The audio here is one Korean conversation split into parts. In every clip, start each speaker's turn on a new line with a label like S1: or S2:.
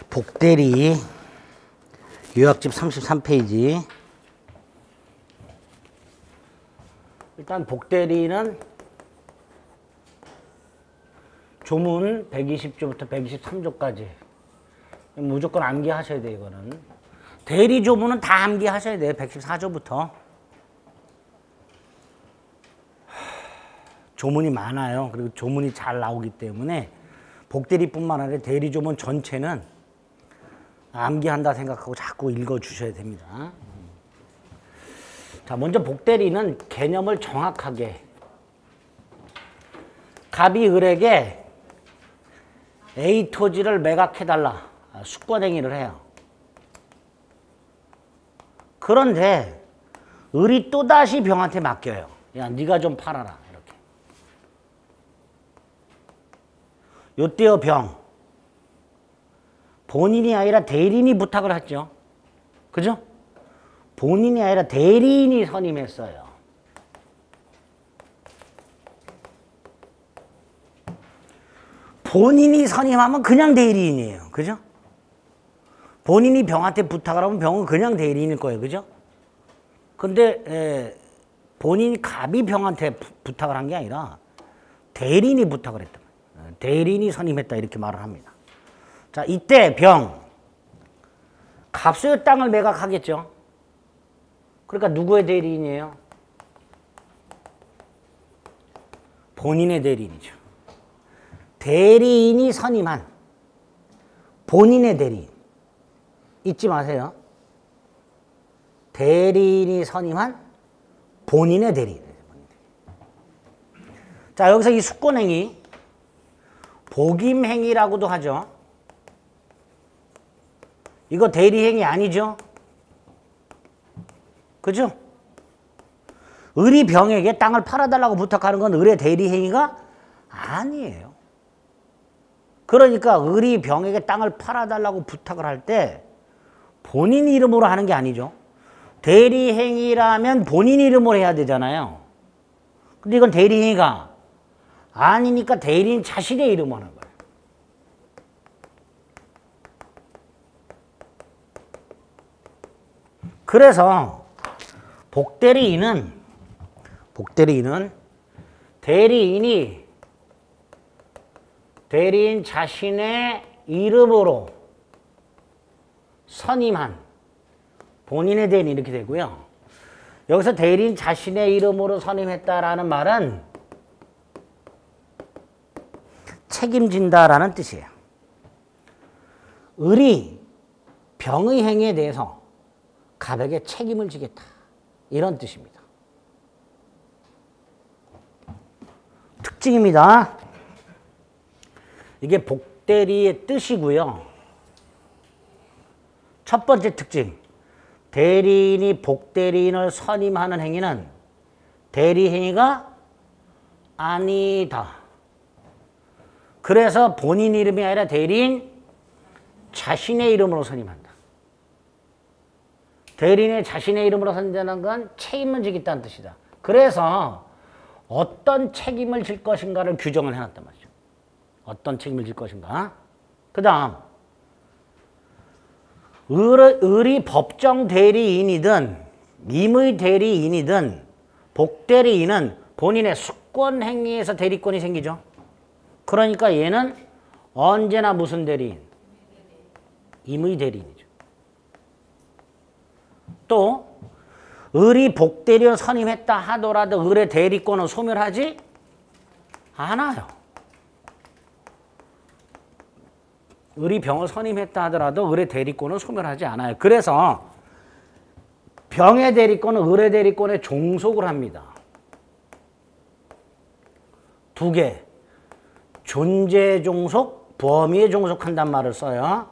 S1: 복대리 요약집 33페이지. 일단 복대리는 조문 120조부터 123조까지 무조건 암기하셔야 돼요. 이거는 대리 조문은 다 암기하셔야 돼요. 114조부터 조문이 많아요. 그리고 조문이 잘 나오기 때문에 복대리뿐만 아니라 대리 조문 전체는 암기한다 생각하고 자꾸 읽어주셔야 됩니다. 자, 먼저 복대리는 개념을 정확하게 갑이 을에게 A 토지를 매각해달라 수권행위를 해요. 그런데 을이 또다시 병한테 맡겨요. 야, 네가 좀 팔아라. 이렇게. 요때요 병. 본인이 아니라 대리인이 부탁을 했죠. 그죠? 본인이 아니라 대리인이 선임했어요. 본인이 선임하면 그냥 대리인이에요. 그죠? 본인이 병한테 부탁을 하면 병은 그냥 대리인일 거예요. 그죠? 근데 본인이 갑이 병한테 부탁을 한 게 아니라 대리인이 부탁을 했다. 대리인이 선임했다 이렇게 말을 합니다. 자, 이때 병 갑수의 땅을 매각하겠죠. 그러니까 누구의 대리인이에요? 본인의 대리인이죠. 대리인이 선임한 본인의 대리인. 잊지 마세요. 대리인이 선임한 본인의 대리인. 자, 여기서 이 수권행위 복임행위라고도 하죠. 이거 대리행위 아니죠? 그죠? 을이 병에게 땅을 팔아달라고 부탁하는 건 을의 대리행위가 아니에요. 그러니까 을이 병에게 땅을 팔아달라고 부탁을 할 때 본인 이름으로 하는 게 아니죠. 대리행위라면 본인 이름으로 해야 되잖아요. 근데 이건 대리행위가 아니니까 대리인 자신의 이름으로 하는 거예요. 그래서 복대리인은 대리인 자신의 이름으로 선임한 본인의 대리인 이렇게 되고요. 여기서 대리인 자신의 이름으로 선임했다라는 말은 책임진다라는 뜻이에요. 을이 병의 행위에 대해서 갑에게 책임을 지겠다. 이런 뜻입니다. 특징입니다. 이게 복대리의 뜻이고요. 첫 번째 특징. 대리인이 복대리인을 선임하는 행위는 대리행위가 아니다. 그래서 본인 이름이 아니라 대리인 자신의 이름으로 선임한다. 대리인의 자신의 이름으로 선임하는 건 책임을 지겠다는 뜻이다. 그래서 어떤 책임을 질 것인가를 규정을 해놨단 말이죠. 어떤 책임을 질 것인가. 그 다음 을이 법정 대리인이든 임의 대리인이든 복대리인은 본인의 수권 행위에서 대리권이 생기죠. 그러니까 얘는 언제나 무슨 대리인? 임의 대리인이죠. 또 을이 복대리인을 선임했다 하더라도 을의 대리권은 소멸하지 않아요. 을이 병을 선임했다 하더라도 을의 대리권은 소멸하지 않아요. 그래서 병의 대리권은 을의 대리권에 종속을 합니다. 두 개. 존재 종속, 범위에 종속한단 말을 써요.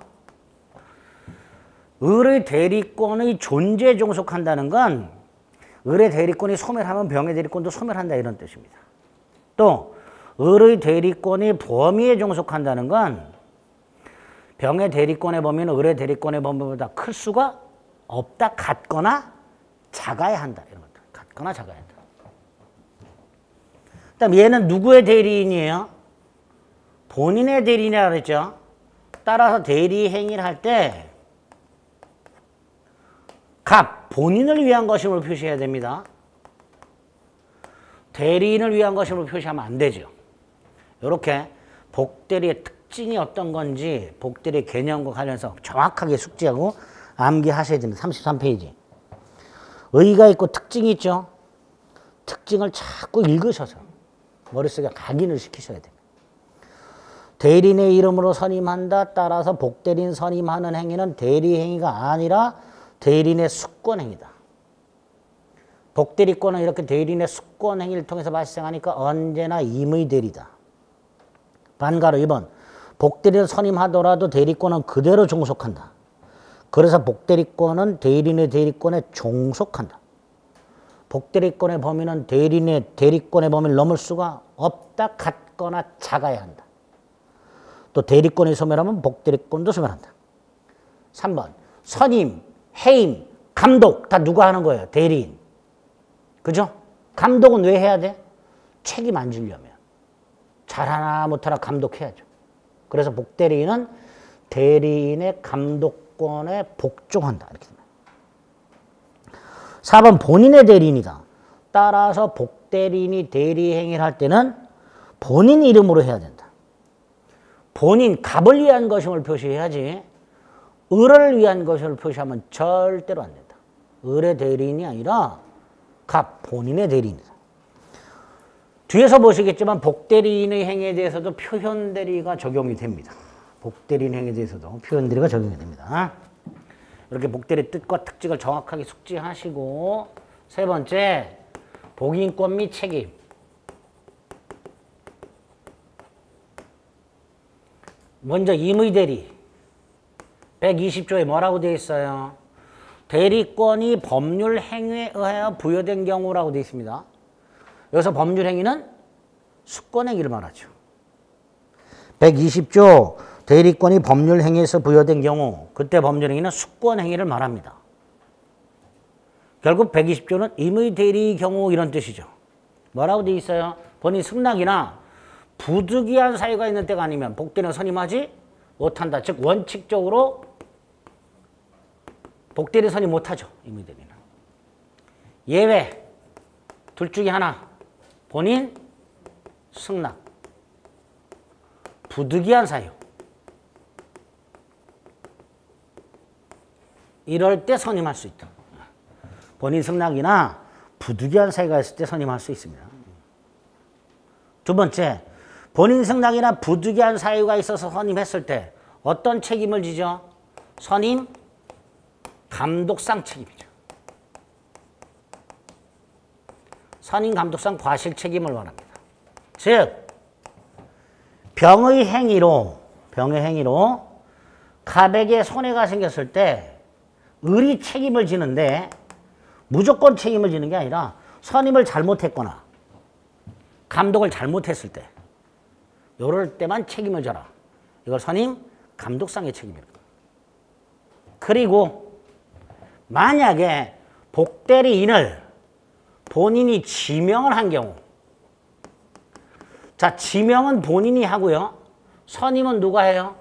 S1: 을의 대리권의 존재 종속한다는 건 을의 대리권이 소멸하면 병의 대리권도 소멸한다 이런 뜻입니다. 또 을의 대리권이 범위에 종속한다는 건 병의 대리권의 범위는 을의 대리권의 범위보다 클 수가 없다. 같거나 작아야 한다. 이런 것들. 같거나 작아야 한다. 그다음 얘는 누구의 대리인이에요? 본인의 대리인이라고 그랬죠. 따라서 대리 행위를 할 때 갑, 본인을 위한 것임을 표시해야 됩니다. 대리인을 위한 것임을 표시하면 안 되죠. 이렇게 복대리의 특징이 어떤 건지 복대리의 개념과 관련해서 정확하게 숙지하고 암기하셔야 됩니다. 33페이지. 의의가 있고 특징이 있죠. 특징을 자꾸 읽으셔서 머릿속에 각인을 시키셔야 됩니다. 대리인의 이름으로 선임한다. 따라서 복대리인 선임하는 행위는 대리행위가 아니라 대리인의 숙권행위다. 복대리권은 이렇게 대리인의 숙권행위를 통해서 발생하니까 언제나 임의대리다. 반가로 2번. 복대리인을 선임하더라도 대리권은 그대로 종속한다. 그래서 복대리권은 대리인의 대리권에 종속한다. 복대리권의 범위는 대리인의 대리권의 범위를 넘을 수가 없다. 같거나 작아야 한다. 또 대리권이 소멸하면 복대리권도 소멸한다. 3번. 선임, 해임, 감독 다 누가 하는 거예요? 대리인. 그죠? 감독은 왜 해야 돼? 책임 안 지려면. 잘하나 못하나 감독해야죠. 그래서 복대리인은 대리인의 감독권에 복종한다. 이렇게 됩니다. 4번 본인의 대리인이다. 따라서 복대리인이 대리행위를 할 때는 본인 이름으로 해야 된다. 본인 갑을 위한 것임을 표시해야지 을을 위한 것을 표시하면 절대로 안 된다. 을의 대리인이 아니라 갑, 본인의 대리인이다. 뒤에서 보시겠지만 복대리인의 행위에 대해서도 표현대리가 적용이 됩니다. 복대리인 행위에 대해서도 표현대리가 적용이 됩니다. 이렇게 복대리의 뜻과 특징을 정확하게 숙지하시고 세 번째, 복인권 및 책임. 먼저 임의대리. 120조에 뭐라고 되어 있어요? 대리권이 법률 행위에 의하여 부여된 경우라고 되어 있습니다. 여기서 법률 행위는 숙권 행위를 말하죠. 120조 대리권이 법률 행위에서 부여된 경우 그때 법률 행위는 숙권 행위를 말합니다. 결국 120조는 임의대리 경우 이런 뜻이죠. 뭐라고 되어 있어요? 본인 승낙이나 부득이한 사유가 있는 때가 아니면 복대리는 선임하지 못한다. 즉 원칙적으로 복대리 선임 못하죠. 임의대리는. 예외 둘 중에 하나. 본인 승낙. 부득이한 사유. 이럴 때 선임할 수 있다. 본인 승낙이나 부득이한 사유가 있을 때 선임할 수 있습니다. 두 번째, 본인 승낙이나 부득이한 사유가 있어서 선임했을 때 어떤 책임을 지죠? 선임 감독상 책임이죠. 선임 감독상 과실 책임을 말합니다. 즉 병의 행위로 갑에게 손해가 생겼을 때 을이 책임을 지는데 무조건 책임을 지는 게 아니라 선임을 잘못했거나 감독을 잘못했을 때 이럴 때만 책임을 져라. 이걸 선임 감독상의 책임입니다. 그리고 만약에 복대리인을 본인이 지명을 한 경우, 자, 지명은 본인이 하고요. 선임은 누가 해요?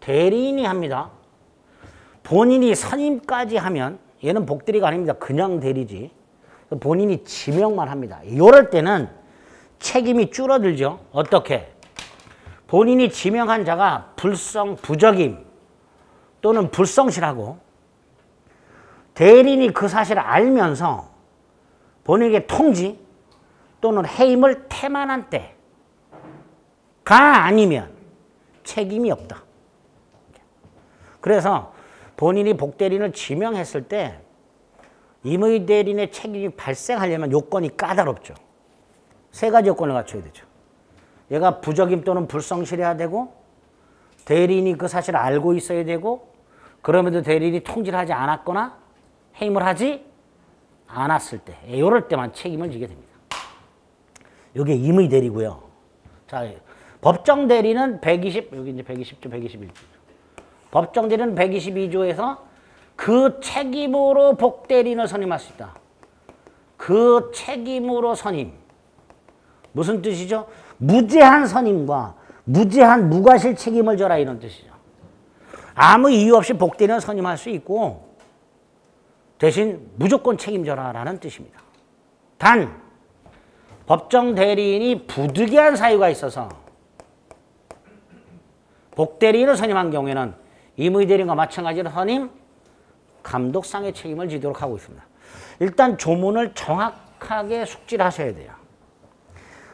S1: 대리인이 합니다. 본인이 선임까지 하면 얘는 복대리가 아닙니다. 그냥 대리지. 본인이 지명만 합니다. 이럴 때는 책임이 줄어들죠. 어떻게? 본인이 지명한 자가 부적임 또는 불성실하고 대리인이 그 사실을 알면서 본인에게 통지 또는 해임을 태만한 때가 아니면 책임이 없다. 그래서 본인이 복대리인을 지명했을 때 임의대리인의 책임이 발생하려면 요건이 까다롭죠. 세 가지 요건을 갖춰야 되죠. 얘가 부적임 또는 불성실해야 되고 대리인이 그 사실을 알고 있어야 되고 그럼에도 대리인이 통지를 하지 않았거나 해임을 하지 않았을 때 이럴 때만 책임을 지게 됩니다. 이게 임의대리고요. 자, 법정대리는 120, 여기 이제 120조, 121조. 법정대리는 122조에서 그 책임으로 복대리인을 선임할 수 있다. 그 책임으로 선임. 무슨 뜻이죠? 무제한 선임과 무제한 무과실 책임을 져라 이런 뜻이죠. 아무 이유 없이 복대리는 선임할 수 있고 대신 무조건 책임져라 라는 뜻입니다. 단 법정 대리인이 부득이한 사유가 있어서 복대리인을 선임한 경우에는 임의대리인과 마찬가지로 선임 감독상의 책임을 지도록 하고 있습니다. 일단 조문을 정확하게 숙지를 하셔야 돼요.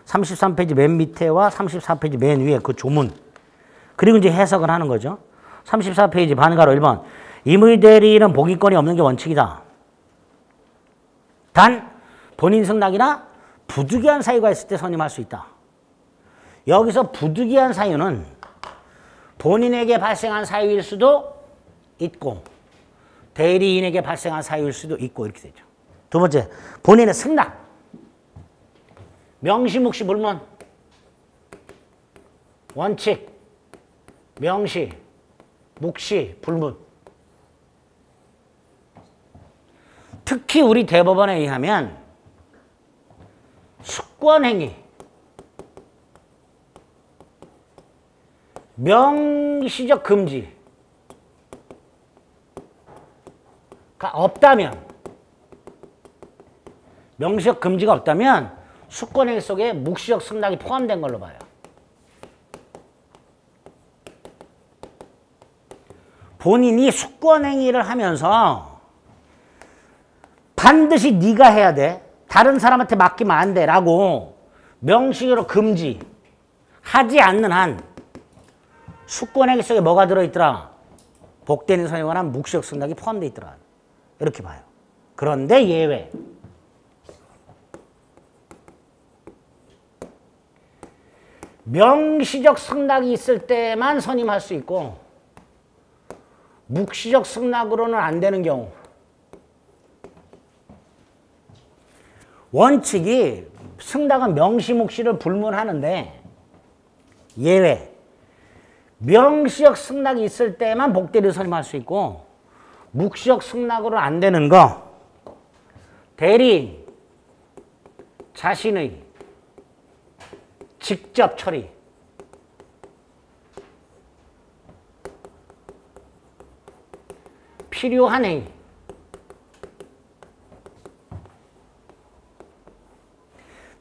S1: 33페이지 맨 밑에와 34페이지 맨 위에 그 조문. 그리고 이제 해석을 하는 거죠. 34페이지 반가로 1번. 임의대리인은 복위권이 없는 게 원칙이다. 단 본인 승낙이나 부득이한 사유가 있을 때 선임할 수 있다. 여기서 부득이한 사유는 본인에게 발생한 사유일 수도 있고 대리인에게 발생한 사유일 수도 있고 이렇게 되죠. 두 번째, 본인의 승낙. 명시, 묵시, 불문. 원칙, 명시, 묵시, 불문. 특히 우리 대법원에 의하면 숙권행위, 명시적 금지가 없다면, 명시적 금지가 없다면 숙권행위 속에 묵시적 승낙이 포함된 걸로 봐요. 본인이 숙권행위를 하면서 반드시 네가 해야 돼. 다른 사람한테 맡기면 안 돼. 라고 명시적으로 금지하지 않는 한 숙권행위 속에 뭐가 들어있더라? 복대리인 선임에 관한 묵시적 승낙이 포함되어 있더라. 이렇게 봐요. 그런데 예외. 명시적 승낙이 있을 때만 선임할 수 있고 묵시적 승낙으로는 안 되는 경우. 원칙이 승낙은 명시, 묵시를 불문하는데 예외. 명시적 승낙이 있을 때만 복대리인 선임할 수 있고 묵시적 승낙으로는 안 되는 거. 대리인 자신의 직접 처리. 필요한 행위.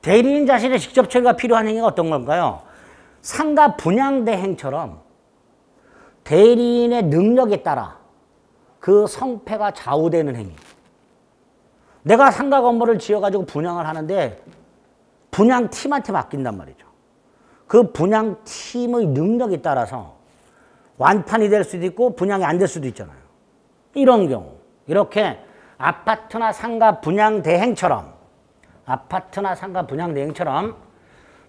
S1: 대리인 자신의 직접 처리가 필요한 행위가 어떤 걸까요? 상가 분양대행처럼 대리인의 능력에 따라 그 성패가 좌우되는 행위. 내가 상가 건물을 지어가지고 분양을 하는데 분양팀한테 맡긴단 말이죠. 그 분양팀의 능력에 따라서 완판이 될 수도 있고 분양이 안 될 수도 있잖아요. 이런 경우 이렇게 아파트나 상가 분양 대행처럼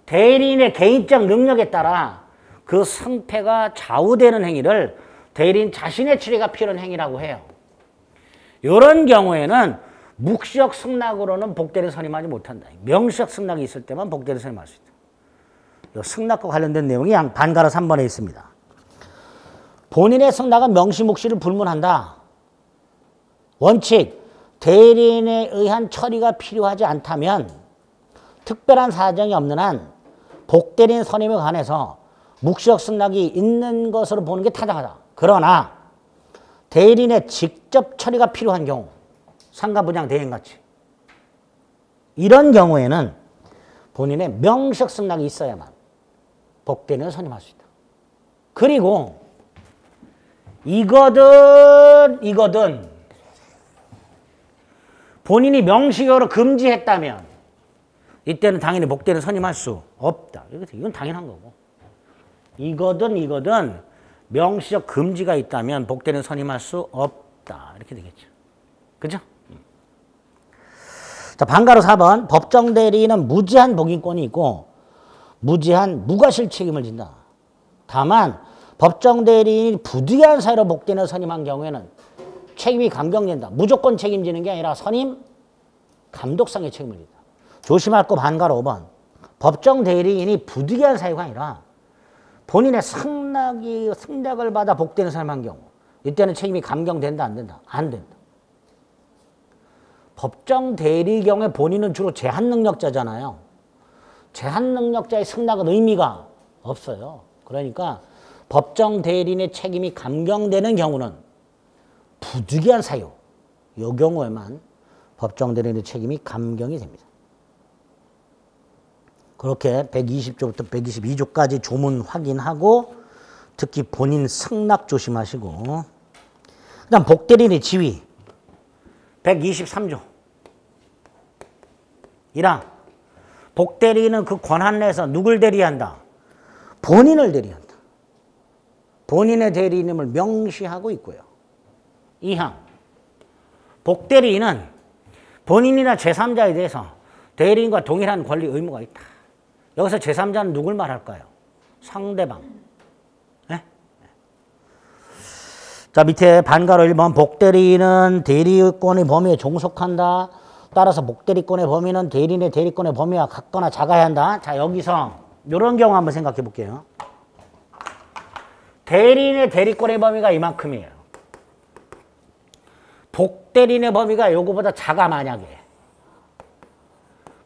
S1: 대리인의 개인적 능력에 따라 그 승패가 좌우되는 행위를 대리인 자신의 처리가 필요한 행위라고 해요. 이런 경우에는 묵시적 승낙으로는 복대리인 선임하지 못한다. 명시적 승낙이 있을 때만 복대리인 선임할 수 있다. 승낙과 관련된 내용이 반가로 3번에 있습니다. 본인의 승낙은 명시, 묵시를 불문한다. 원칙, 대리인에 의한 처리가 필요하지 않다면 특별한 사정이 없는 한 복대리인 선임에 관해서 묵시적 승낙이 있는 것으로 보는 게 타당하다. 그러나 대리인의 직접 처리가 필요한 경우, 상가 분양 대행같이 이런 경우에는 본인의 명시적 승낙이 있어야만 복대리인을 선임할 수 있다. 그리고 이거든 본인이 명시적으로 금지했다면 이때는 당연히 복대리인 선임할 수 없다. 이건 당연한 거고. 이거든 명시적 금지가 있다면 복대리인 선임할 수 없다. 이렇게 되겠죠. 그죠? 자, 반가로 4번. 법정 대리인은 무제한 복인권이 있고 무제한 무과실 책임을 진다. 다만 법정 대리인이 부득이한 사유로 복대리인을 선임한 경우에는 책임이 감경된다. 무조건 책임지는 게 아니라 선임 감독상의 책임을 진다. 조심할 거 반가로 5번. 법정 대리인이 부득이한 사유가 아니라 본인의 승낙을 받아 복대리인을 선임한 경우 이때는 책임이 감경된다 안 된다? 안 된다. 법정 대리 경우에 본인은 주로 제한 능력자잖아요. 제한 능력자의 승낙은 의미가 없어요. 그러니까 법정 대리인의 책임이 감경되는 경우는 부득이한 사유, 이 경우에만 법정 대리인의 책임이 감경이 됩니다. 그렇게 120조부터 122조까지 조문 확인하고 특히 본인 승낙 조심하시고, 그 다음 복대리인의 지위 123조 1항 복대리인은 그 권한 내에서 누굴 대리한다? 본인을 대리한다. 본인의 대리인임을 명시하고 있고요. 2항 복대리인은 본인이나 제3자에 대해서 대리인과 동일한 권리 의무가 있다. 여기서 제3자는 누굴 말할까요? 상대방. 네? 자, 밑에 반가로 1번 복대리인은 대리권의 범위에 종속한다. 따라서 복대리권의 범위는 대리인의 대리권의 범위와 같거나 작아야 한다. 자, 여기서 이런 경우 한번 생각해 볼게요. 대리인의 대리권의 범위가 이만큼이에요. 복대리인의 범위가 요거보다 작아. 만약에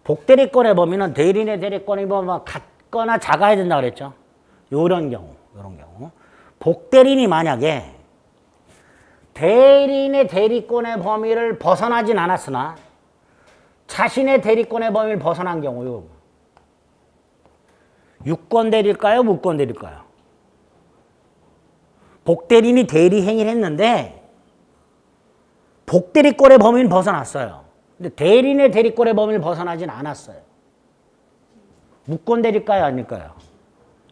S1: 복대리권의 범위는 대리인의 대리권의 범위와 같거나 작아야 된다 그랬죠. 요런 경우 복대리인이 만약에 대리인의 대리권의 범위를 벗어나진 않았으나 자신의 대리권의 범위를 벗어난 경우요. 유권 대리일까요? 무권 대리일까요? 복대리인이 대리 행위를 했는데 복대리권의 범위는 벗어났어요. 근데 대리인의 대리권의 범위를 벗어나진 않았어요. 무권 대리일까요? 아닐까요?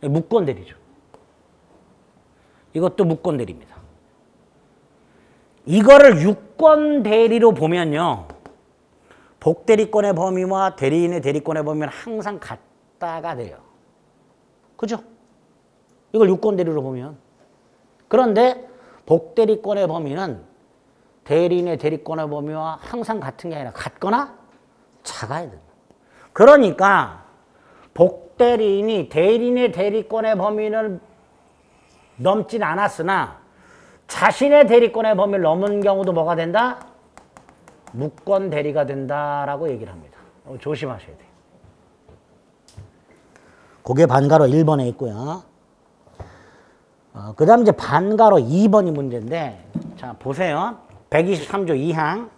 S1: 무권 대리죠. 이것도 무권 대리입니다. 이거를 유권 대리로 보면요. 복대리권의 범위와 대리인의 대리권의 범위는 항상 같다가 돼요. 그죠? 이걸 유권 대리로 보면. 그런데 복대리권의 범위는 대리인의 대리권의 범위와 항상 같은 게 아니라 같거나 작아야 된다. 그러니까 복대리인이 대리인의 대리권의 범위를 넘진 않았으나 자신의 대리권의 범위를 넘은 경우도 뭐가 된다? 무권 대리가 된다라고 얘기를 합니다. 조심하셔야 돼요. 그게 반가로 1번에 있고요. 그 다음 이제 반가로 2번이 문제인데, 자, 보세요. 123조 2항.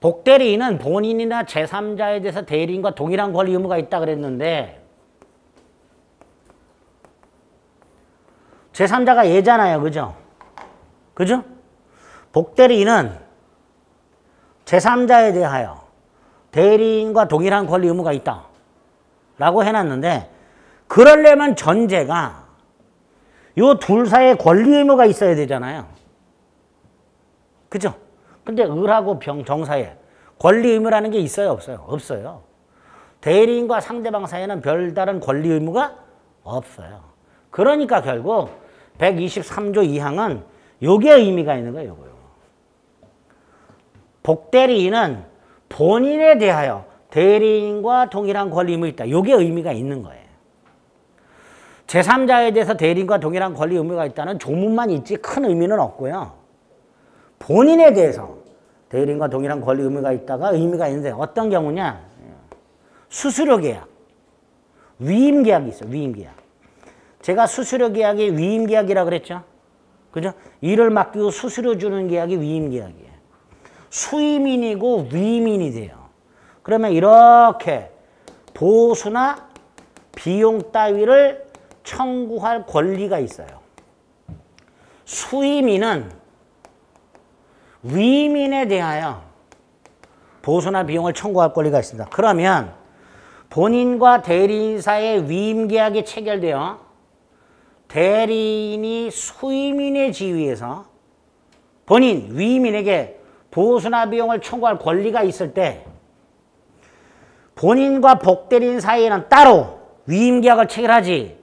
S1: 복대리인은 본인이나 제3자에 대해서 대리인과 동일한 권리 의무가 있다 그랬는데, 제3자가 얘잖아요. 그죠? 그죠? 복대리인은 제3자에 대하여 대리인과 동일한 권리 의무가 있다 라고 해놨는데, 그러려면 전제가 요 둘 사이에 권리 의무가 있어야 되잖아요. 그죠? 근데 을하고 정 사이에 권리 의무라는 게 있어요? 없어요? 없어요. 대리인과 상대방 사이에는 별다른 권리 의무가 없어요. 그러니까 결국 123조 2항은 요게 의미가 있는 거예요. 요거요. 복대리인은 본인에 대하여 대리인과 동일한 권리 의무 있다. 요게 의미가 있는 거예요. 제3자에 대해서 대리인과 동일한 권리 의무가 있다는 조문만 있지 큰 의미는 없고요. 본인에 대해서 대리인과 동일한 권리 의무가 있다가 의미가 있는데 어떤 경우냐? 수수료 계약, 위임 계약이 있어요. 위임 계약. 제가 수수료 계약이 위임 계약이라고 그랬죠. 그죠? 일을 맡기고 수수료 주는 계약이 위임 계약이에요. 수임인이고 위임인이 돼요. 그러면 이렇게 보수나 비용 따위를 청구할 권리가 있어요. 수임인은 위임인에 대하여 보수나 비용을 청구할 권리가 있습니다. 그러면 본인과 대리인 사이의 위임 계약이 체결되어 대리인이 수임인의 지위에서 본인, 위임인에게 보수나 비용을 청구할 권리가 있을 때 본인과 복대리인 사이에는 따로 위임 계약을 체결하지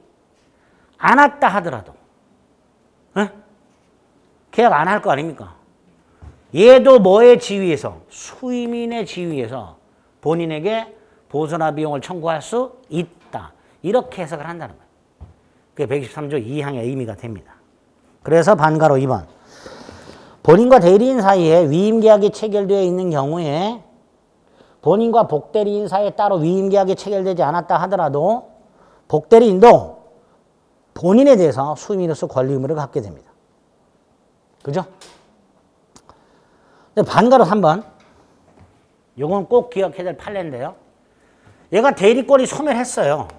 S1: 않았다 하더라도 계약 안 할 거 아닙니까? 얘도 뭐의 지위에서? 수임인의 지위에서 본인에게 보수나 비용을 청구할 수 있다. 이렇게 해석을 한다는 거예요. 그게 123조 2항의 의미가 됩니다. 그래서 반가로 2번. 본인과 대리인 사이에 위임계약이 체결되어 있는 경우에 본인과 복대리인 사이에 따로 위임계약이 체결되지 않았다 하더라도 복대리인도 본인에 대해서 수임인으로서 권리 의무를 갖게 됩니다. 그죠? 반가로 3번. 요건 꼭 기억해야 될 판례인데요. 얘가 대리권이 소멸했어요.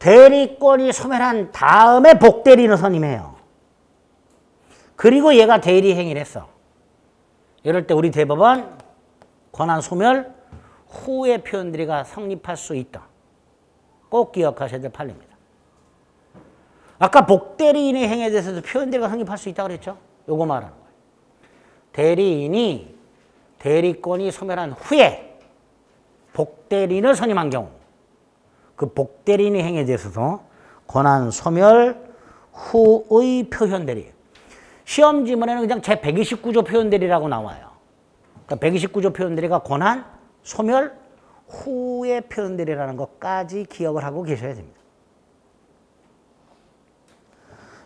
S1: 대리권이 소멸한 다음에 복대리인을 선임해요. 그리고 얘가 대리 행위를 했어. 이럴 때 우리 대법원 권한 소멸 후의 표현들이가 성립할 수 있다. 꼭 기억하셔야 될 판례입니다. 아까 복대리인의 행위에 대해서도 표현들이가 성립할 수 있다고 그랬죠? 요거 말하는 거예요. 대리인이 대리권이 소멸한 후에 복대리인을 선임한 경우 그 복대리인의 행위에 대해서도 권한 소멸 후의 표현들이 시험 지문에는 그냥 제129조 표현들이라고 나와요. 그러니까 129조 표현들이가 권한 소멸 후의 표현들이라는 것까지 기억을 하고 계셔야 됩니다.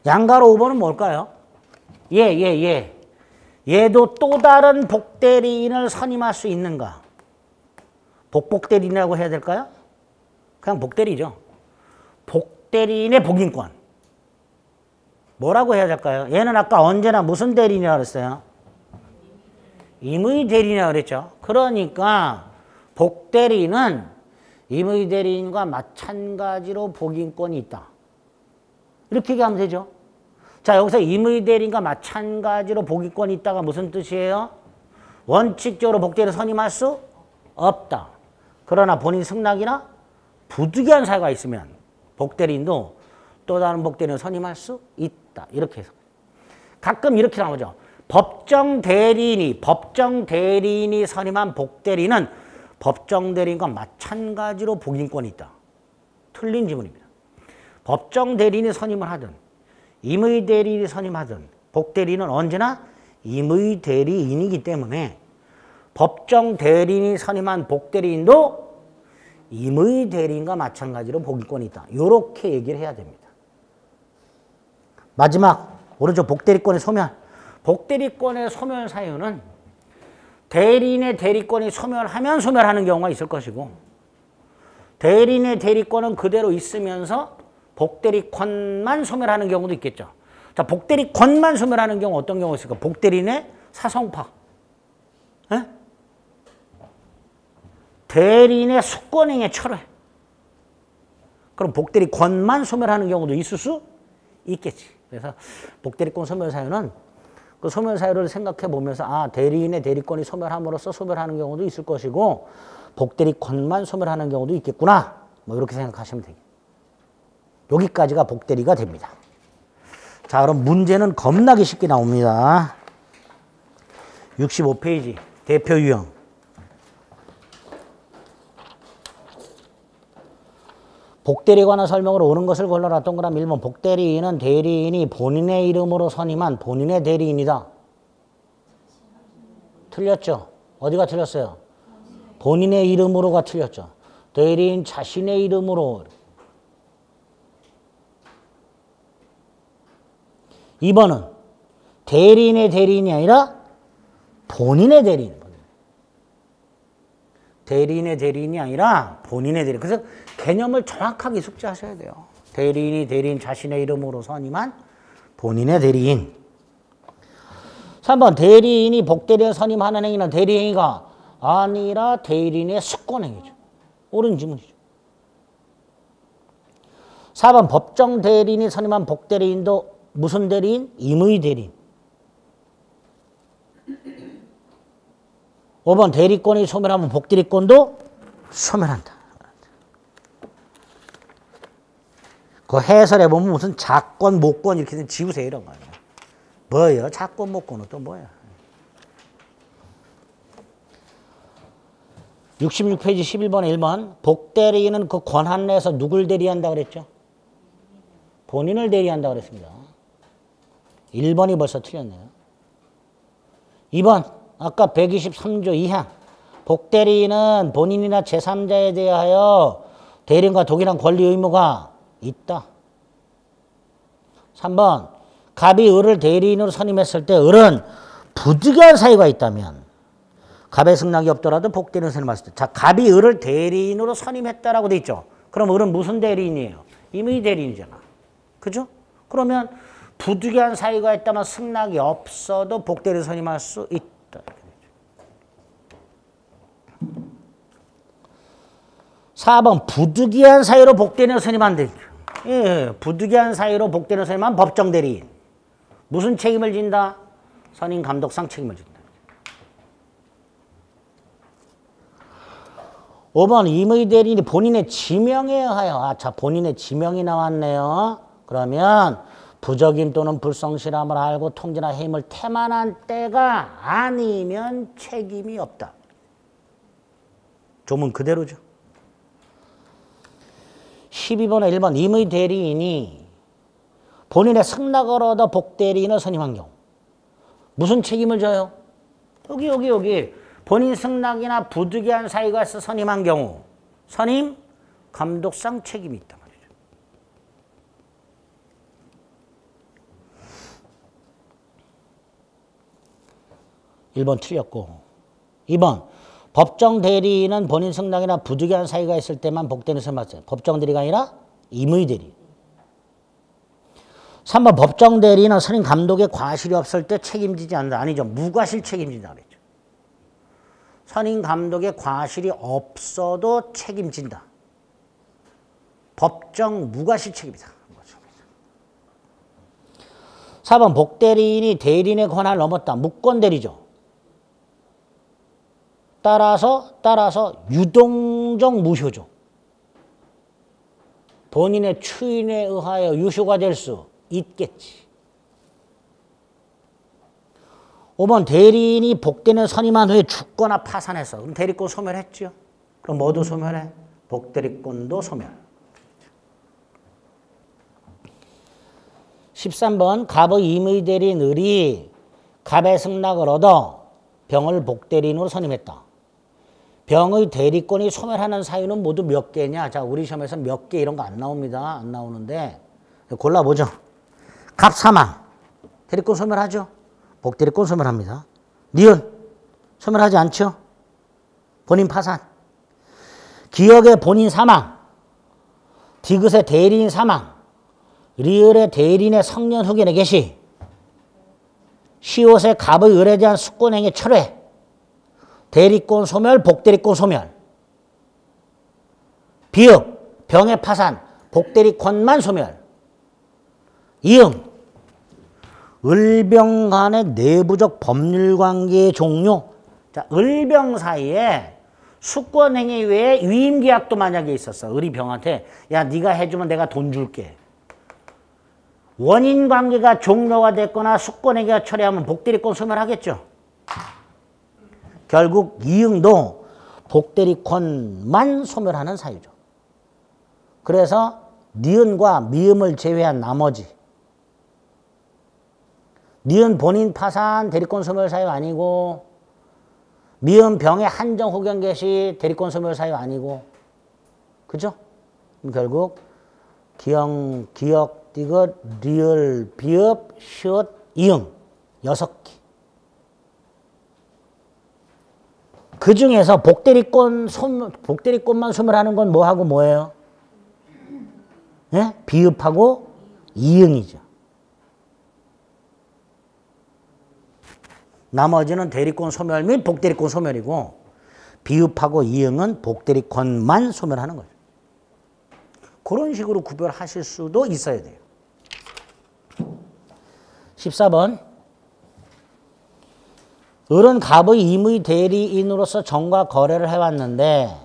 S1: 양가로 5번은 뭘까요? 얘도 또 다른 복대리인을 선임할 수 있는가? 복대리인이라고 해야 될까요? 그냥 복대리죠. 복대리인의 복인권. 뭐라고 해야 될까요? 얘는 아까 언제나 무슨 대리인이라고 그랬어요? 임의 대리인이라고 그랬죠. 그러니까 복대리인은 임의 대리인과 마찬가지로 복인권이 있다. 이렇게 얘기하면 되죠. 자, 여기서 임의 대리인과 마찬가지로 복인권이 있다가 무슨 뜻이에요? 원칙적으로 복대리를 선임할 수 없다. 그러나 본인 승낙이나 부득이한 사유가 있으면 복대리인도 또 다른 복대리인을 선임할 수 있다. 이렇게 해서 가끔 이렇게 나오죠. 법정 대리인이 선임한 복대리인은 법정 대리인과 마찬가지로 복인권이 있다. 틀린 지문입니다. 법정 대리인이 선임을 하든 임의 대리인이 선임하든 복대리인은 언제나 임의 대리인이기 때문에 법정 대리인이 선임한 복대리인도 임의 대리인과 마찬가지로 복인권이 있다. 이렇게 얘기를 해야 됩니다. 마지막 오른쪽 복대리권의 소멸. 복대리권의 소멸 사유는 대리인의 대리권이 소멸하면 소멸하는 경우가 있을 것이고 대리인의 대리권은 그대로 있으면서 복대리권만 소멸하는 경우도 있겠죠. 자, 복대리권만 소멸하는 경우 어떤 경우가 있을까? 복대리인의 사성파. 에? 대리인의 숙권행위의 철회. 그럼 복대리권만 소멸하는 경우도 있을 수 있겠지. 그래서 복대리권 소멸 사유는 그 소멸 사유를 생각해 보면서 아, 대리인의 대리권이 소멸함으로써 소멸하는 경우도 있을 것이고 복대리권만 소멸하는 경우도 있겠구나. 뭐 이렇게 생각하시면 되겠습니다. 여기까지가 복대리가 됩니다. 자, 그럼 문제는 겁나게 쉽게 나옵니다. 65페이지 대표 유형. 복대리에 관한 설명으로 옳은 것을 골라라. 동그라미 1번. 복대리인은 대리인이 본인의 이름으로 선임한 본인의 대리인이다. 틀렸죠? 어디가 틀렸어요? 본인의 이름으로가 틀렸죠. 대리인 자신의 이름으로. 2번은 대리인의 대리인이 아니라 본인의 대리인. 대리인의 대리인이 아니라 본인의 대리인. 그래서 개념을 정확하게 숙지하셔야 돼요. 대리인이 대리인 자신의 이름으로 선임한 본인의 대리인. 3번 대리인이 복대리인 선임하는 행위는 대리행위가 아니라 대리인의 숙권행위죠. 옳은 지문이죠. 4번 법정 대리인이 선임한 복대리인도 무슨 대리인? 임의 대리인. 5번 대리권이 소멸하면 복대리권도 소멸한다. 그 해설해 보면 무슨 자권, 모권 이렇게 지우세요 이런 거예요. 뭐예요? 자권, 모권은 또 뭐야? 66페이지 11번에 1번. 복대리인은 그 권한 내에서 누굴 대리한다 그랬죠? 본인을 대리한다 그랬습니다. 1번이 벌써 틀렸네요. 2번. 아까 123조 2항. 복대리인은 본인이나 제3자에 대하여 대리인과 동일한 권리 의무가 있다. 3번. 갑이 을을 대리인으로 선임했을 때 을은 부득이한 사유가 있다면 갑의 승낙이 없더라도 복대리인을 선임했을 때. 자, 갑이 을을 대리인으로 선임했다라고 돼 있죠. 그럼 을은 무슨 대리인이에요? 임의 대리인이잖아. 그죠? 그러면 부득이한 사유가 있다면 승낙이 없어도 복대리 선임할 수 있다. 4번 부득이한 사유로 복대리인 선임 안 돼. 예, 부득이한 사유로 복대리인 선임한 법정 대리인. 무슨 책임을 진다? 선임 감독상 책임을 진다. 5번 임의 대리인이 본인의 지명에 의하여 본인의 지명이 나왔네요. 그러면 부적임 또는 불성실함을 알고 통지나 해임을 태만한 때가 아니면 책임이 없다. 조문 그대로죠. 12번에 1번 임의 대리인이 본인의 승낙을 얻어 복대리인을 선임한 경우 무슨 책임을 져요? 여기 본인 승낙이나 부득이한 사유가 있어 선임한 경우 선임 감독상 책임이 있단 말이죠. 1번 틀렸고 2번 법정 대리인은 본인 승낙이나 부득이한 사유가 있을 때만 복대리인을 선임하세요. 법정 대리가 아니라 임의 대리인. 3번 법정 대리인은 선임 감독의 과실이 없을 때 책임지지 않는다. 아니죠. 무과실 책임진다 그랬죠. 선임 감독의 과실이 없어도 책임진다. 법정 무과실 책임이다. 4번 복대리인이 대리인의 권한을 넘었다. 무권대리죠. 따라서 유동적 무효죠. 본인의 추인에 의하여 유효가 될 수 있겠지. 5번 대리인이 복대리인을 선임한 후에 죽거나 파산했어. 그럼 대리권 소멸했죠. 그럼 뭐도 소멸해? 복대리권도 소멸. 13번 갑의 임의 대리인 을이 갑의 승낙을 얻어 병을 복대리인으로 선임했다. 병의 대리권이 소멸하는 사유는 모두 몇 개냐? 자, 우리 시험에서 몇 개 이런 거 안 나옵니다. 안 나오는데 골라보죠. 갑 사망. 대리권 소멸하죠? 복대리권 소멸합니다. 니은 소멸하지 않죠? 본인 파산. 기역의 본인 사망. 디귿의 대리인 사망. 리을의 대리인의 성년 후견의 개시. 시옷의 갑의 을에 대한 숙권행위 철회. 대리권 소멸, 복대리권 소멸. 비읍, 병의 파산, 복대리권만 소멸. 이응, 을병 간의 내부적 법률관계의 종료. 자, 을병 사이에 숙권행위 외에 위임계약도 만약에 있었어. 을이 병한테 야 네가 해주면 내가 돈 줄게. 원인관계가 종료가 됐거나 숙권행위가 철회하면 복대리권 소멸하겠죠. 결국 이응도 복대리권만 소멸하는 사유죠. 그래서 니은과 미음을 제외한 나머지 니은 본인 파산 대리권 소멸 사유 아니고 미음 병의 한정 호견 개시 대리권 소멸 사유 아니고 그죠? 결국 기역, 디귿, 리을, 비읍, 시옷, 이응 6개. 그 중에서 복대리권만 소멸하는 건 뭐하고 뭐예요? 예? 비읍하고 이응이죠. 나머지는 대리권 소멸 및 복대리권 소멸이고 비읍하고 이응은 복대리권만 소멸하는 거죠. 그런 식으로 구별하실 수도 있어야 돼요. 14번 을은 갑의 임의 대리인으로서 정과 거래를 해왔는데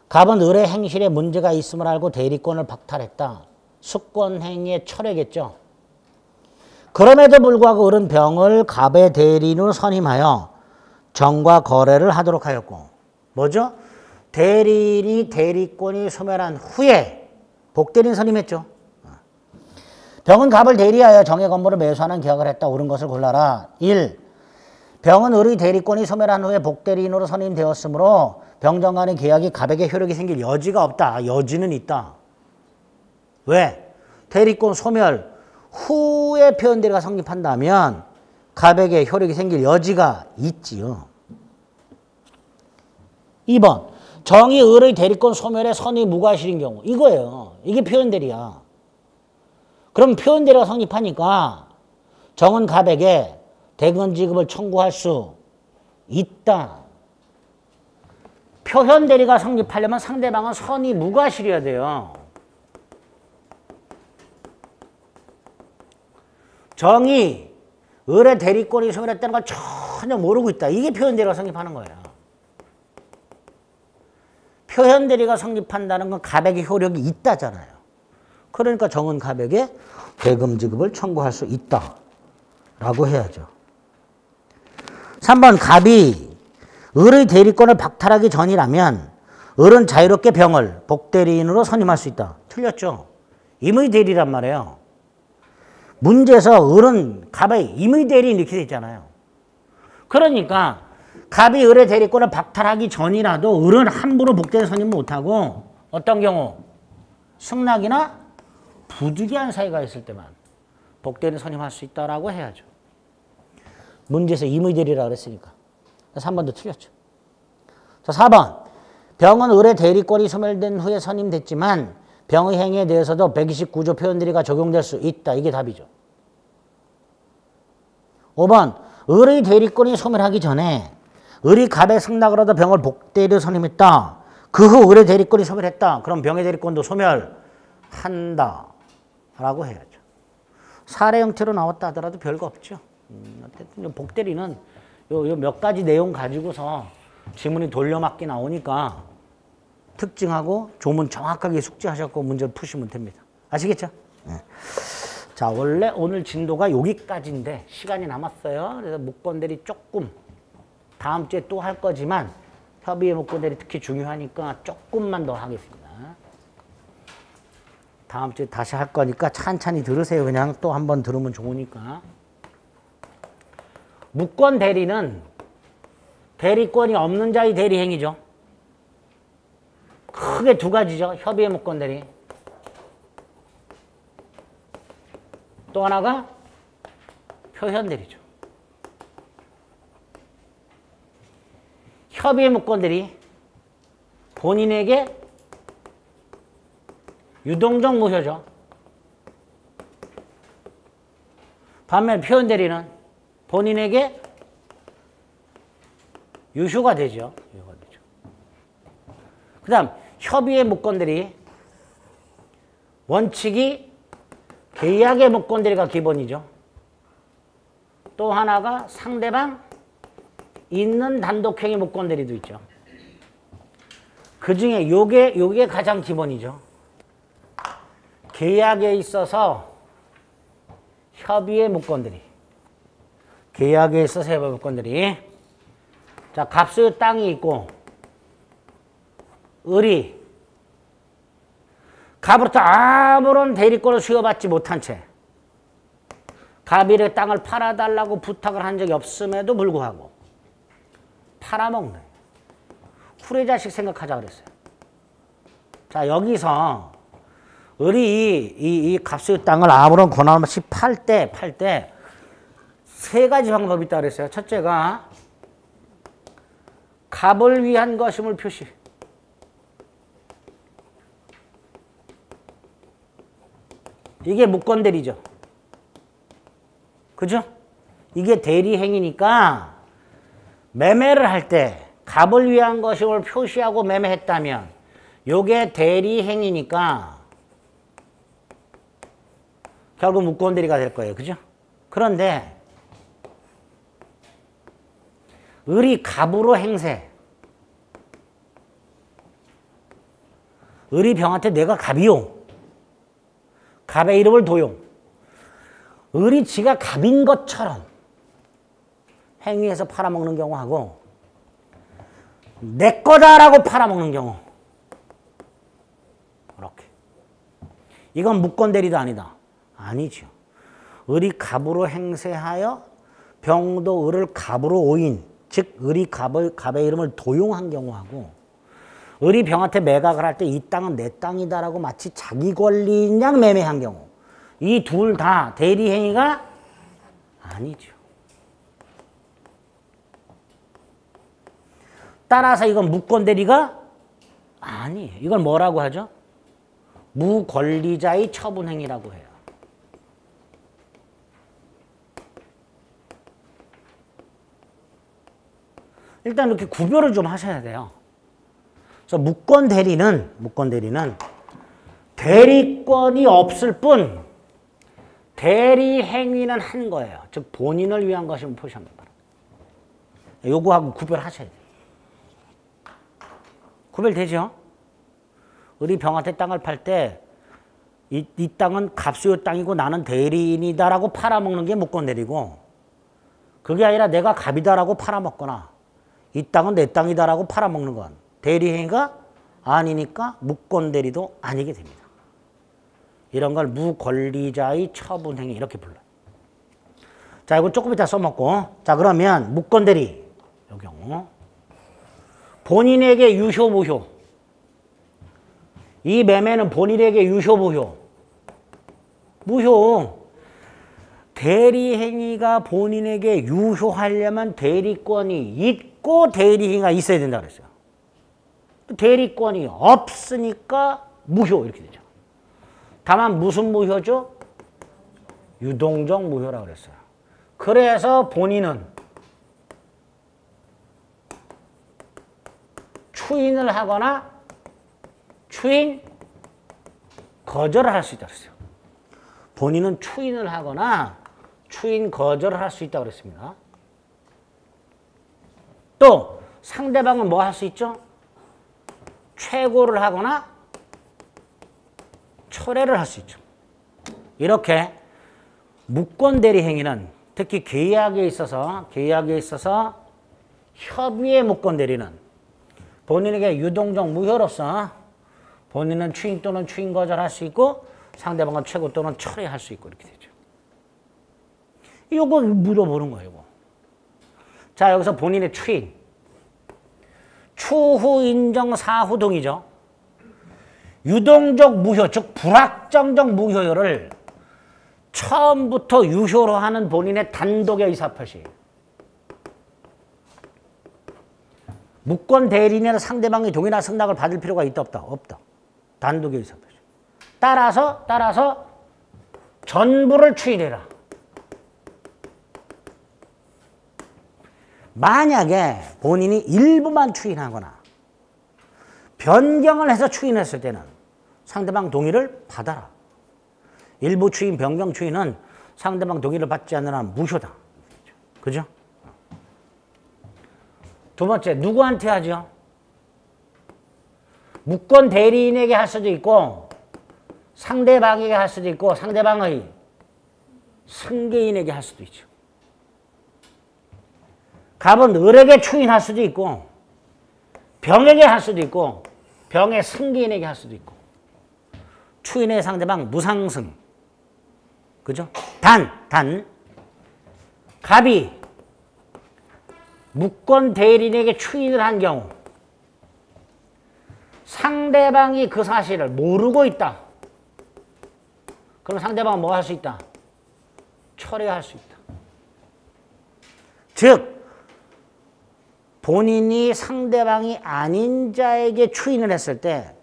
S1: 갑은 을의 행실에 문제가 있음을 알고 대리권을 박탈했다. 숙권행위의 철회겠죠. 그럼에도 불구하고 을은 병을 갑의 대리인으로 선임하여 정과 거래를 하도록 하였고 뭐죠? 대리인이 대리권이 소멸한 후에 복대리인 선임했죠. 병은 갑을 대리하여 정의 건물을 매수하는 계약을 했다. 옳은 것을 골라라. 1. 병은 을의 대리권이 소멸한 후에 복대리인으로 선임되었으므로 병정 간의 계약이 갑에게 효력이 생길 여지가 없다. 여지는 있다. 왜? 대리권 소멸 후에 표현대리가 성립한다면 갑에게 효력이 생길 여지가 있지요. 2번 정이 을의 대리권 소멸에 선의 무과실인 경우 이거예요. 이게 표현대리야. 그럼 표현대리가 성립하니까 정은 갑에게 대금 지급을 청구할 수 있다. 표현대리가 성립하려면 상대방은 선의 무과실이어야 돼요. 정이 을의 대리권이 소멸했다는 걸 전혀 모르고 있다. 이게 표현대리가 성립하는 거예요. 표현대리가 성립한다는 건 갑에게 효력이 있다잖아요. 그러니까 정은 갑에게 대금 지급을 청구할 수 있다. 라고 해야죠. 3번 갑이 을의 대리권을 박탈하기 전이라면 을은 자유롭게 병을 복대리인으로 선임할 수 있다. 틀렸죠. 임의 대리란 말이에요. 문제에서 을은 갑의 임의 대리인 이렇게 돼 있잖아요. 그러니까 갑이 을의 대리권을 박탈하기 전이라도 을은 함부로 복대리 선임 못하고 어떤 경우? 승낙이나 부득이한 사유가 있을 때만 복대리 선임할 수 있다라고 해야죠. 문제에서 임의 대리라고 그랬으니까. 3번도 틀렸죠. 자, 4번. 병은 을의 대리권이 소멸된 후에 선임됐지만 병의 행위에 대해서도 129조 표현대리가 적용될 수 있다. 이게 답이죠. 5번. 을의 대리권이 소멸하기 전에 을이 갑의 승낙을 얻어 병을 복대리로 선임했다. 그 후 을의 대리권이 소멸했다. 그럼 병의 대리권도 소멸한다. 라고 해야죠. 사례 형태로 나왔다 하더라도 별거 없죠. 어쨌든 복대리는 요 몇 가지 내용 가지고서 지문이 돌려막기 나오니까 특징하고 조문 정확하게 숙지하셨고 문제를 푸시면 됩니다. 아시겠죠? 네. 자, 원래 오늘 진도가 여기까지인데 시간이 남았어요. 그래서 묵건대리 조금 다음 주에 또 할 거지만 협의의 묵건대리 특히 중요하니까 조금만 더 하겠습니다. 다음 주에 다시 할 거니까 찬찬히 들으세요. 그냥 또 한 번 들으면 좋으니까. 묵건대리는 대리권이 없는 자의 대리행위죠. 크게 두 가지죠. 협의의 묵건대리. 또 하나가 표현대리죠. 협의의 묵건대리 본인에게 유동적 무효죠. 반면 표현대리는 본인에게 유효가 되죠. 그 다음 협의의 묵건대리 원칙이 계약의 묵건대리가 기본이죠. 또 하나가 상대방 있는 단독행위 묵건대리도 있죠. 그 중에 요게 가장 기본이죠. 계약에 있어서 협의의 묵건대리. 계약에 있어서 협의의 묵건대리. 자, 갑수의 땅이 있고 을이 갑으로부터 아무런 대리권을 수여받지 못한 채 갑일의 땅을 팔아달라고 부탁을 한 적이 없음에도 불구하고 팔아먹는 후레자식 생각하자 그랬어요. 자, 여기서 을이 이 갑수의 땅을 아무런 권한 없이 팔 때 세 가지 방법이 있다 그랬어요. 첫째가 갑을 위한 것임을 표시. 이게 묵건대리죠. 그죠? 이게 대리행위니까 매매를 할 때 갑을 위한 것임을 표시하고 매매했다면 요게 대리행위니까 결국 묵건대리가 될 거예요. 그죠? 그런데 을이 갑으로 행세. 을이 병한테 내가 갑이요. 갑의 이름을 도용. 을이 지가 갑인 것처럼 행위해서 팔아먹는 경우하고 내 거다라고 팔아먹는 경우. 이렇게. 이건 묵건대리도 아니다. 아니죠. 을이 갑으로 행세하여 병도 을을 갑으로 오인. 즉 을이 갑의 이름을 도용한 경우하고 을이 병한테 매각을 할 때 이 땅은 내 땅이다라고 마치 자기 권리인 양 매매한 경우 이 둘 다 대리행위가 아니죠. 따라서 이건 묵건대리가 아니에요. 이걸 뭐라고 하죠? 무권리자의 처분행위라고 해요. 일단 이렇게 구별을 좀 하셔야 돼요. 그래서 무권 대리는 대리권이 없을 뿐 대리 행위는 한 거예요. 즉 본인을 위한 것이면 표시합니다. 요거하고 구별하셔야 돼요. 구별되죠? 우리 병한테 땅을 팔 때 이 땅은 갑수요 땅이고 나는 대리인이다라고 팔아먹는 게 무권 대리고, 그게 아니라 내가 갑이다라고 팔아먹거나 이 땅은 내 땅이다라고 팔아먹는 건 대리행위가 아니니까 무권 대리도 아니게 됩니다. 이런 걸 무권리자의 처분행위 이렇게 불러요. 자, 이거 조금 이따 써먹고. 자, 그러면 무권 대리 이 경우 본인에게 유효 무효, 이 매매는 본인에게 유효 무효. 무효. 대리행위가 본인에게 유효하려면 대리권이 있고 대리행위가 있어야 된다 그랬어요. 대리권이 없으니까 무효 이렇게 되죠. 다만 무슨 무효죠? 유동적 무효라고 그랬어요. 그래서 본인은 추인을 하거나 추인 거절을 할 수 있다고 그랬어요. 본인은 추인을 하거나 추인 거절을 할 수 있다고 그랬습니다. 또 상대방은 뭐 할 수 있죠? 최고를 하거나 철회를 할 수 있죠. 이렇게 무권 대리 행위는 특히 계약에 있어서 협의의 무권 대리는 본인에게 유동적 무효로서 본인은 추인 또는 추인 거절할 수 있고 상대방은 최고 또는 철회할 수 있고 이렇게 되죠. 이거 물어보는 거예요. 이거. 자, 여기서 본인의 추인. 추후 인정 사후 동의죠. 유동적 무효, 즉 불확정적 무효를 처음부터 유효로 하는 본인의 단독의 의사표시. 무권 대리인은 상대방의 동의나 승낙을 받을 필요가 있다 없다? 없다. 단독의 의사표시. 따라서 전부를 추인해라. 만약에 본인이 일부만 추인하거나 변경을 해서 추인했을 때는 상대방 동의를 받아라. 일부 추인, 변경 추인은 상대방 동의를 받지 않는 한 무효다. 그죠? 두 번째, 누구한테 하죠? 무권 대리인에게 할 수도 있고 상대방에게 할 수도 있고 상대방의 승계인에게 할 수도 있죠. 갑은 을에게 추인할 수도 있고 병에게 할 수도 있고 병의 승계인에게 할 수도 있고 추인의 상대방 무상승. 그죠? 단 갑이 무권 대리인에게 추인을 한 경우 상대방이 그 사실을 모르고 있다. 그럼 상대방은 뭐 할 수 있다? 철회할 수 있다. 즉 본인이 상대방이 아닌 자에게 추인을 했을 때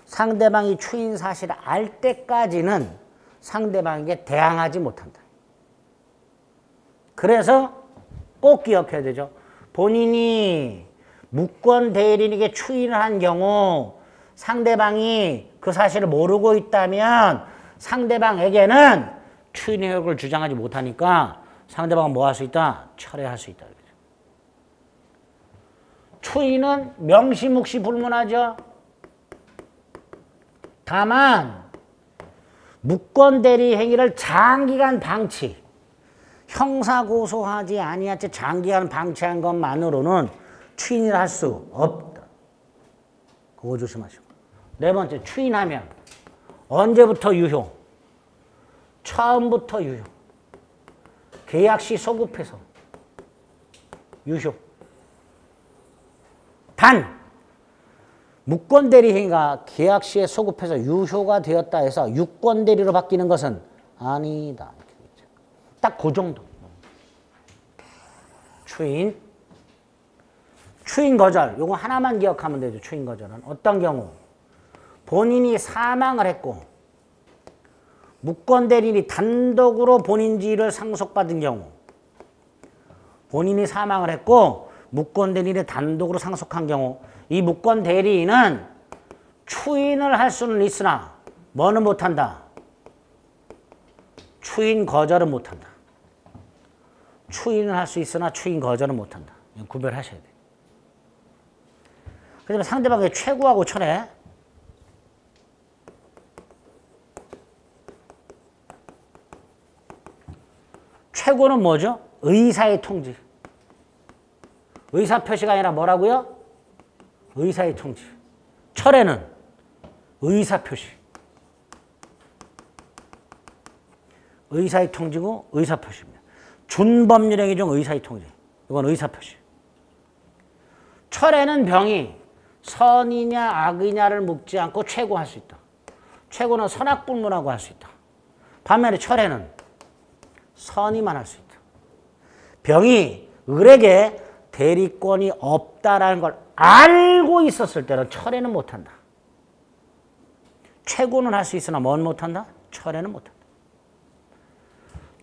S1: 상대방이 추인 사실을 알 때까지는 상대방에게 대항하지 못한다. 그래서 꼭 기억해야 되죠. 본인이 무권 대리인에게 추인을 한 경우 상대방이 그 사실을 모르고 있다면 상대방에게는 추인 효력을 주장하지 못하니까 상대방은 뭐 할 수 있다? 철회할 수 있다. 추인은 명시묵시 불문하죠. 다만 무권 대리 행위를 장기간 방치, 형사고소하지 아니할 때 장기간 방치한 것만으로는 추인을 할 수 없다. 그거 조심하시고. 네 번째, 추인하면 언제부터 유효? 처음부터 유효. 계약 시 소급해서 유효. 단 무권 대리 행위가 계약 시에 소급해서 유효가 되었다 해서 유권 대리로 바뀌는 것은 아니다. 딱 그 정도. 추인 거절. 요거 하나만 기억하면 되죠. 추인 거절은 어떤 경우? 본인이 사망을 했고 무권 대리인이 단독으로 본인 지위를 상속받은 경우, 본인이 사망을 했고 무권 대리인이 단독으로 상속한 경우, 이 무권 대리인은 추인을 할 수는 있으나 뭐는 못한다? 추인 거절은 못한다. 추인을 할 수 있으나 추인 거절은 못한다. 구별하셔야 돼. 그 다음에 상대방의 최고하고 철회. 최고는 뭐죠? 의사의 통지. 의사 표시가 아니라 뭐라고요? 의사의 통지. 철회는 의사 표시. 의사의 통지고 의사 표시입니다. 준법률행위 중 의사의 통지. 이건 의사 표시. 철회는 병이 선이냐 악이냐를 묻지 않고 최고할 수 있다. 최고는 선악불문하고 할 수 있다. 반면에 철회는 선이만 할 수 있다. 병이 을에게 대리권이 없다라는 걸 알고 있었을 때는 철회는 못한다. 최고는 할 수 있으나 뭔 못한다? 철회는 못한다.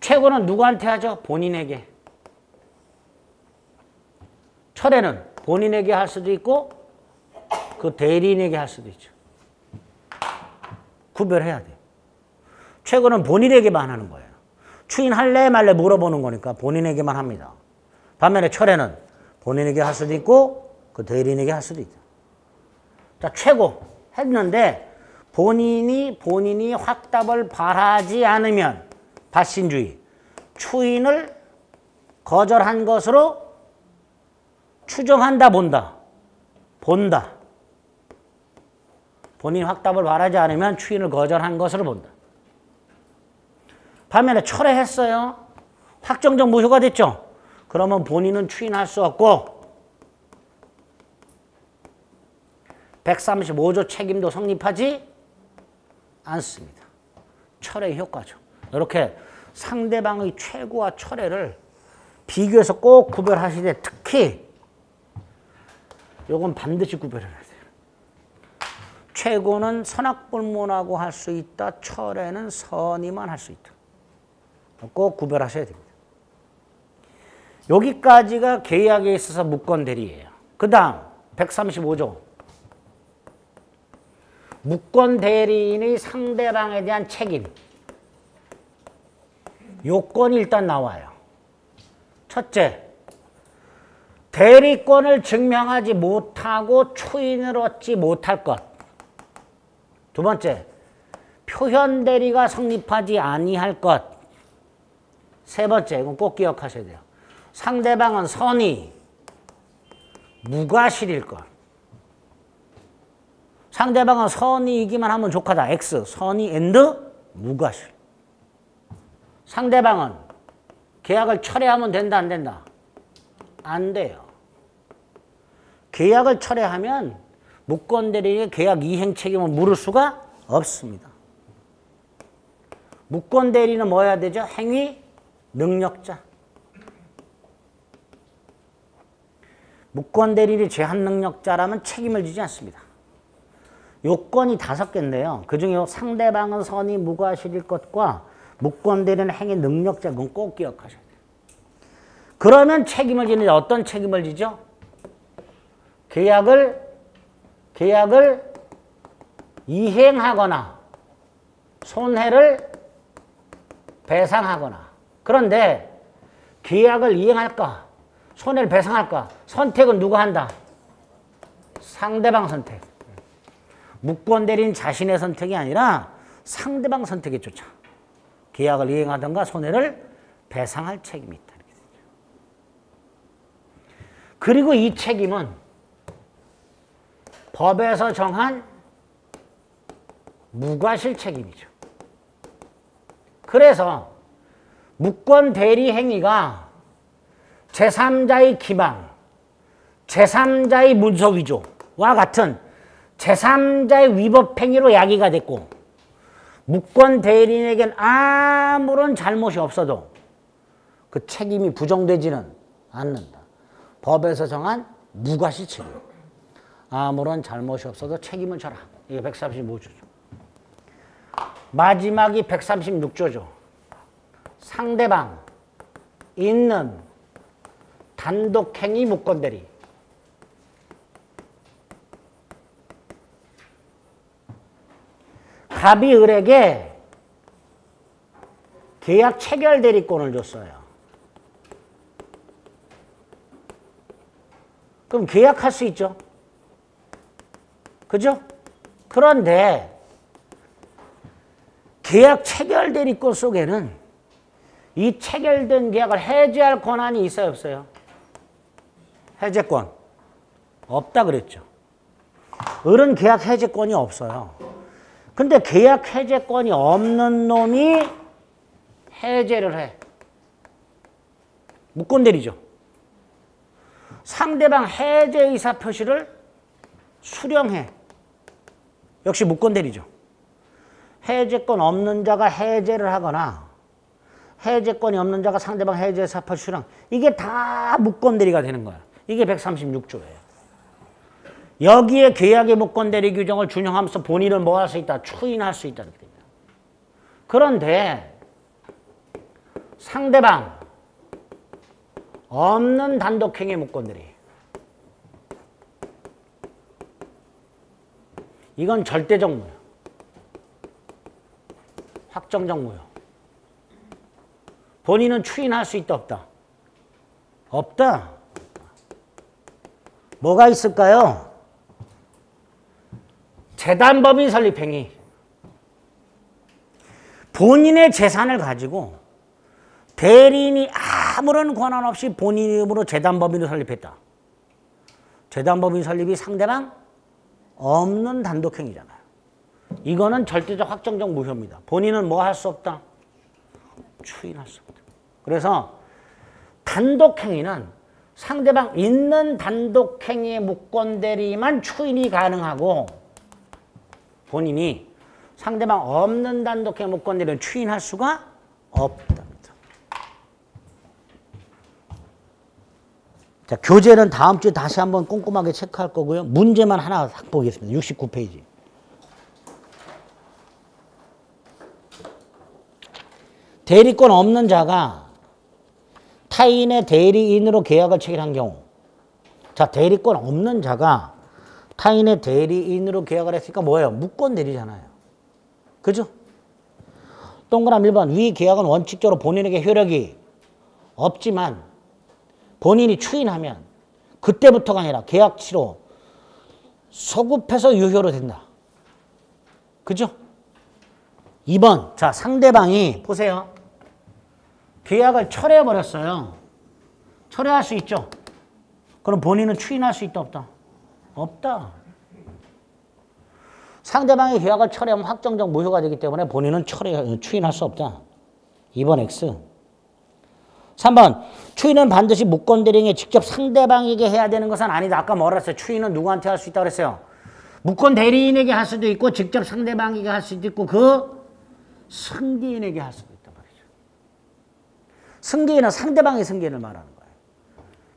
S1: 최고는 누구한테 하죠? 본인에게. 철회는 본인에게 할 수도 있고 그 대리인에게 할 수도 있죠. 구별해야 돼요. 최고는 본인에게만 하는 거예요. 추인할래 말래 물어보는 거니까 본인에게만 합니다. 반면에 철회는 본인에게 할 수도 있고 그 대리인에게 할 수도 있다. 자, 최고 했는데 본인이 확답을 바라지 않으면 받신주의, 추인을 거절한 것으로 추정한다, 본다. 본다. 본인이 확답을 바라지 않으면 추인을 거절한 것으로 본다. 반면에 철회했어요. 확정적 무효가 됐죠. 그러면 본인은 추인할 수 없고 135조 책임도 성립하지 않습니다. 철회의 효과죠. 이렇게 상대방의 최고와 철회를 비교해서 꼭 구별하시되 특히 이건 반드시 구별해야 돼요. 최고는 선악불문하고 할 수 있다. 철회는 선의만 할 수 있다. 꼭 구별하셔야 됩니다. 여기까지가 계약에 있어서 무권대리예요. 그 다음 135조. 무권대리인의 상대방에 대한 책임. 요건이 일단 나와요. 첫째, 대리권을 증명하지 못하고 추인을 얻지 못할 것. 두 번째, 표현대리가 성립하지 아니할 것. 세 번째, 이건 꼭 기억하셔야 돼요. 상대방은 선의, 무과실일 것. 상대방은 선의이기만 하면 족하다. X, 선의 앤드 무과실. 상대방은 계약을 철회하면 된다, 안 된다? 안 돼요. 계약을 철회하면 무권대리인의 계약 이행 책임을 물을 수가 없습니다. 무권대리인은 뭐 해야 되죠? 행위 능력자. 무권대리인이 제한 능력자라면 책임을 지지 않습니다. 요건이 5개인데요. 그중에 상대방은 선의 무과실일 것과 무권대리인은 행위 능력자, 그건 꼭 기억하셔야 돼요. 그러면 책임을 지는데 어떤 책임을 지죠? 계약을 이행하거나 손해를 배상하거나. 그런데 계약을 이행할까? 손해를 배상할까? 선택은 누가 한다? 상대방 선택. 무권대리인 자신의 선택이 아니라 상대방 선택에 쫓아. 계약을 이행하든가 손해를 배상할 책임이 있다. 그리고 이 책임은 법에서 정한 무과실 책임이죠. 그래서 무권대리 행위가 제3자의 기망, 제3자의 문서위조와 같은 제3자의 위법 행위로 야기가 됐고 무권대리인에겐 아무런 잘못이 없어도 그 책임이 부정되지는 않는다. 법에서 정한 무과실 책임. 아무런 잘못이 없어도 책임을 져라. 이게 135조죠. 마지막이 136조죠. 상대방 있는 단독행위 무건대리. 갑이 을에게 계약 체결 대리권을 줬어요. 그럼 계약할 수 있죠. 그죠? 그런데 계약 체결 대리권 속에는 이 체결된 계약을 해지할 권한이 있어요, 없어요? 해제권. 없다 그랬죠. 을은 계약 해제권이 없어요. 근데 계약 해제권이 없는 놈이 해제를 해. 무건대리죠. 상대방 해제 의사 표시를 수령해. 역시 무건대리죠. 해제권 없는 자가 해제를 하거나 해제권이 없는 자가 상대방 해제 의사 표시 수령. 이게 다 무건대리가 되는 거야. 이게 136조예요. 여기에 계약의 무건대리 규정을 준용하면서 본인은 뭐 할 수 있다? 추인할 수 있다. 이렇게 됩니다. 그런데 상대방 없는 단독행위 무건대리. 이건 절대적 무효. 확정적 무효. 본인은 추인할 수 있다, 없다? 없다. 뭐가 있을까요? 재단법인 설립행위. 본인의 재산을 가지고 대리인이 아무런 권한 없이 본인 이름으로 재단법인을 설립했다. 재단법인 설립이 상대방 없는 단독행위잖아요. 이거는 절대적 확정적 무효입니다. 본인은 뭐 할 수 없다? 추인할 수 없다. 그래서 단독행위는 상대방 있는 단독행위의 무건대리만 추인이 가능하고 본인이 상대방 없는 단독행위 무건대리는 추인할 수가 없다. 자, 교재는 다음 주에 다시 한번 꼼꼼하게 체크할 거고요. 문제만 하나 딱 보겠습니다. 69페이지. 대리권 없는 자가 타인의 대리인으로 계약을 체결한 경우. 자, 대리권 없는 자가 타인의 대리인으로 계약을 했으니까 뭐예요? 무건대리잖아요. 그죠? 동그라미 1번. 위 계약은 원칙적으로 본인에게 효력이 없지만 본인이 추인하면 그때부터가 아니라 계약치로 소급해서 유효로 된다. 그죠? 2번. 자, 상대방이 보세요. 계약을 철회해버렸어요. 철회할 수 있죠? 그럼 본인은 추인할 수 있다, 없다? 없다. 상대방의 계약을 철회하면 확정적 무효가 되기 때문에 본인은 추인할 수 없다. 2번 X. 3번. 추인은 반드시 무건대리인이 직접 상대방에게 해야 되는 것은 아니다. 아까 뭐라 했어요? 추인은 누구한테 할 수 있다고 그랬어요? 무건대리인에게 할 수도 있고 직접 상대방에게 할 수도 있고 그 승계인에게 할 수도 있단 말이죠. 승계인은 상대방의 승계인을 말하는 거예요.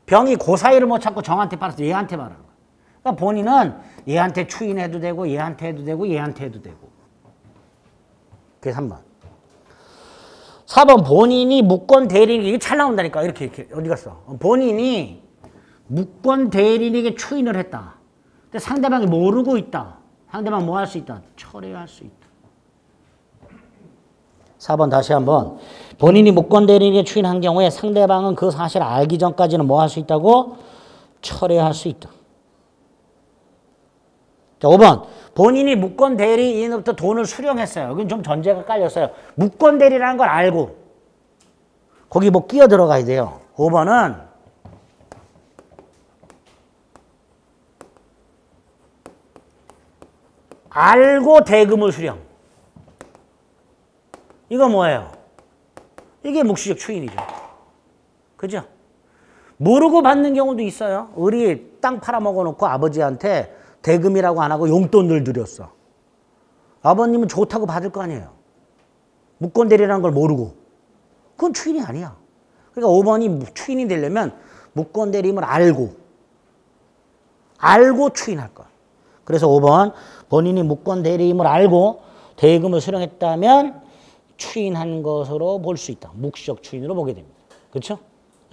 S1: 병이 그 사이를 못 찾고 정한테 빨아서 얘한테 말하는 거예요. 그러니까 본인은 얘한테 추인해도 되고 얘한테 해도 되고 얘한테 해도 되고. 그게 3번. 4번. 본인이 무건대리인에게 이게 잘 나온다니까. 이렇게 어디 갔어? 본인이 무건대리인에게 추인을 했다. 근데 상대방이 모르고 있다. 상대방 뭐 할 수 있다? 철회할 수 있다. 4번 다시 한번. 본인이 무건대리인에게 추인한 경우에 상대방은 그 사실을 알기 전까지는 뭐 할 수 있다고? 철회할 수 있다. 자, 5번. 본인이 무건대리인으로부터 돈을 수령했어요. 여긴 좀 전제가 깔렸어요. 무건대리라는 걸 알고 거기 뭐 끼어 들어가야 돼요. 5번은 알고 대금을 수령. 이거 뭐예요? 이게 묵시적 추인이죠. 그죠? 모르고 받는 경우도 있어요. 을이 땅 팔아먹어 놓고 아버지한테 대금이라고 안 하고 용돈을 드렸어. 아버님은 좋다고 받을 거 아니에요. 무건대리라는 걸 모르고. 그건 추인이 아니야. 그러니까 5번이 추인이 되려면 무건대리임을 알고 추인할 거야. 그래서 5번. 본인이 무권 대리임을 알고 대금을 수령했다면 추인한 것으로 볼 수 있다. 묵시적 추인으로 보게 됩니다. 그렇죠?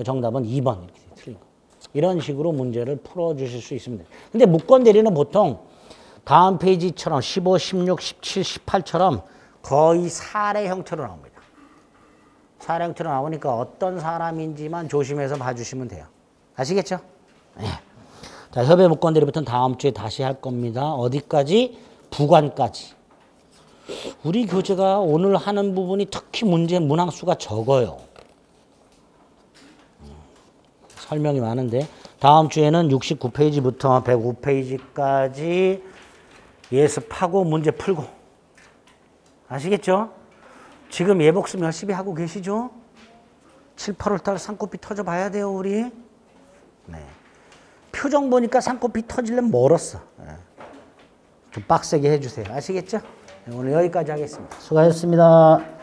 S1: 정답은 2번 이렇게 틀린 거. 이런 식으로 문제를 풀어주실 수 있습니다. 근데 무권 대리는 보통 다음 페이지처럼 15, 16, 17, 18처럼 거의 사례 형태로 나옵니다. 사례 형태로 나오니까 어떤 사람인지만 조심해서 봐주시면 돼요. 아시겠죠? 네. 자, 협의 무권 대리부터는 다음 주에 다시 할 겁니다. 어디까지? 부관까지. 우리 교재가 오늘 하는 부분이 특히 문제 문항수가 적어요. 설명이 많은데 다음 주에는 69페이지부터 105페이지까지 예습하고 문제 풀고 아시겠죠? 지금 예복습 열심히 하고 계시죠? 7, 8월달 쌍코피 터져 봐야 돼요 우리. 네. 표정 보니까 쌍코피 터지려면 멀었어. 네. 좀 빡세게 해주세요. 아시겠죠? 네, 오늘 여기까지 하겠습니다. 수고하셨습니다.